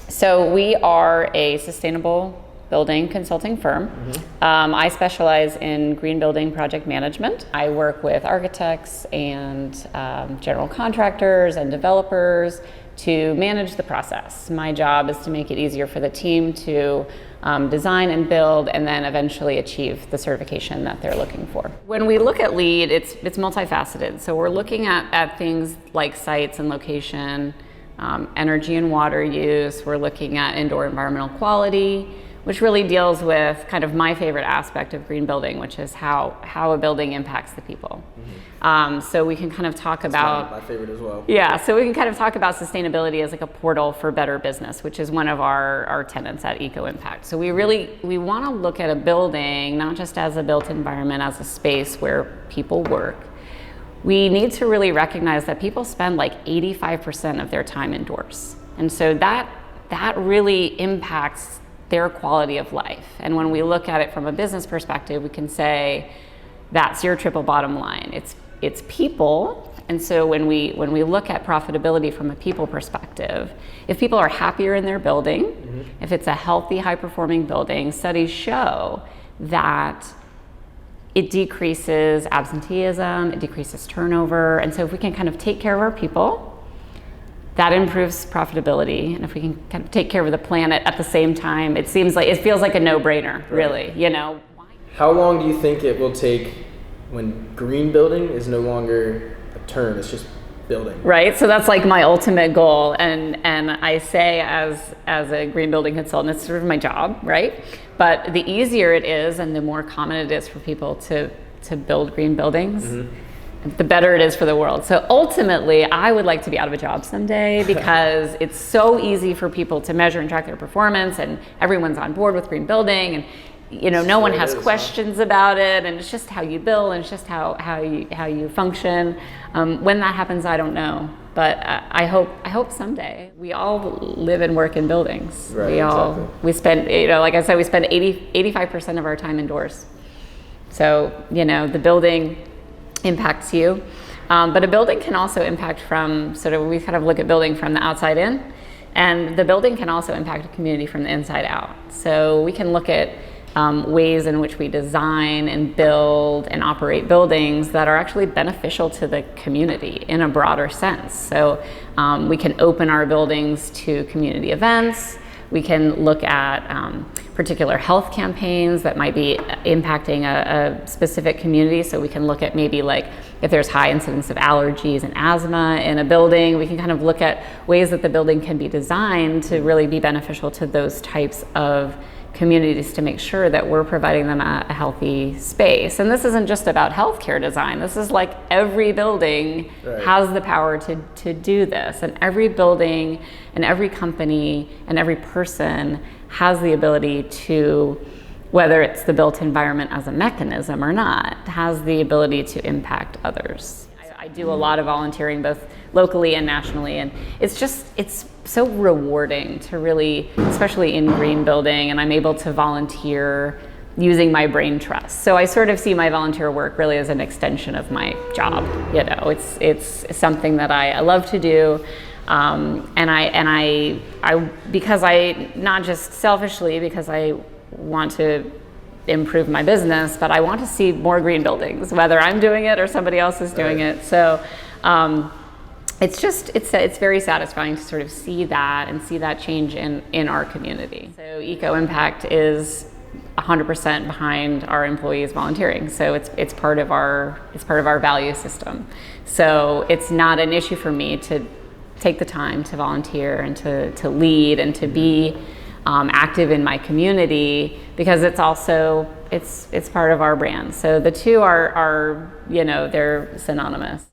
So we are a sustainable building consulting firm. I specialize in green building project management. I work with architects and general contractors and developers to manage the process. My job is to make it easier for the team to design and build and then eventually achieve the certification that they're looking for. When we look at LEED, it's multifaceted. So we're looking at things like sites and location, energy and water use. We're looking at indoor environmental quality, which really deals with kind of my favorite aspect of green building, which is how a building impacts the people. So we can kind of talk about my favorite as well. Yeah, so we can kind of talk about sustainability as like a portal for better business, which is one of our tenets at EcoImpact. So we want to look at a building not just as a built environment, as a space where people work. We need to really recognize that people spend like 85% of their time indoors, and so that really impacts their quality of life. And when we look at it from a business perspective, we can say that's your triple bottom line. It's people, and so when we look at profitability from a people perspective, if people are happier in their building, if it's a healthy, high-performing building, studies show that it decreases absenteeism, it decreases turnover, and so if we can kind of take care of our people, that improves profitability, and if we can kind of take care of the planet at the same time, it feels like a no-brainer, really. You know. How long do you think it will take when green building is no longer a term, it's just building? Right, so that's like my ultimate goal, and I say as a green building consultant, it's sort of my job, right? But the easier it is and the more common it is for people to build green buildings, the better it is for the world. So ultimately, I would like to be out of a job someday because it's so easy for people to measure and track their performance, and everyone's on board with green building, and no one has questions about it, and it's just how you build, and it's just how you function. When that happens, I don't know, but I hope someday. We all live and work in buildings. Right, we spend, like I said, we spend 85% of our time indoors. So the building impacts you, but a building can also impact from we kind of look at building from the outside in, and the building can also impact a community from the inside out. So we can look at ways in which we design and build and operate buildings that are actually beneficial to the community in a broader sense. So we can open our buildings to community events. We can look at particular health campaigns that might be impacting a specific community. So we can look at maybe like if there's high incidence of allergies and asthma in a building, we can kind of look at ways that the building can be designed to really be beneficial to those types of communities to make sure that we're providing them a healthy space. And this isn't just about healthcare design. This is like every building has the power to do this. And every building and every company and every person has the ability to, whether it's the built environment as a mechanism or not, has the ability to impact others. I do a lot of volunteering both locally and nationally, and it's so rewarding to really, especially in green building, and I'm able to volunteer using my brain trust. So I sort of see my volunteer work really as an extension of my job. It's something that I love to do, and I because I, not just selfishly because I want to improve my business, but I want to see more green buildings, whether I'm doing it or somebody else is doing it. So it's very satisfying to sort of see that and see that change in our community. So EcoImpact is 100% behind our employees volunteering. So it's part of our value system. So it's not an issue for me to take the time to volunteer and to lead and to be active in my community, because it's also it's part of our brand. So the two are they're synonymous.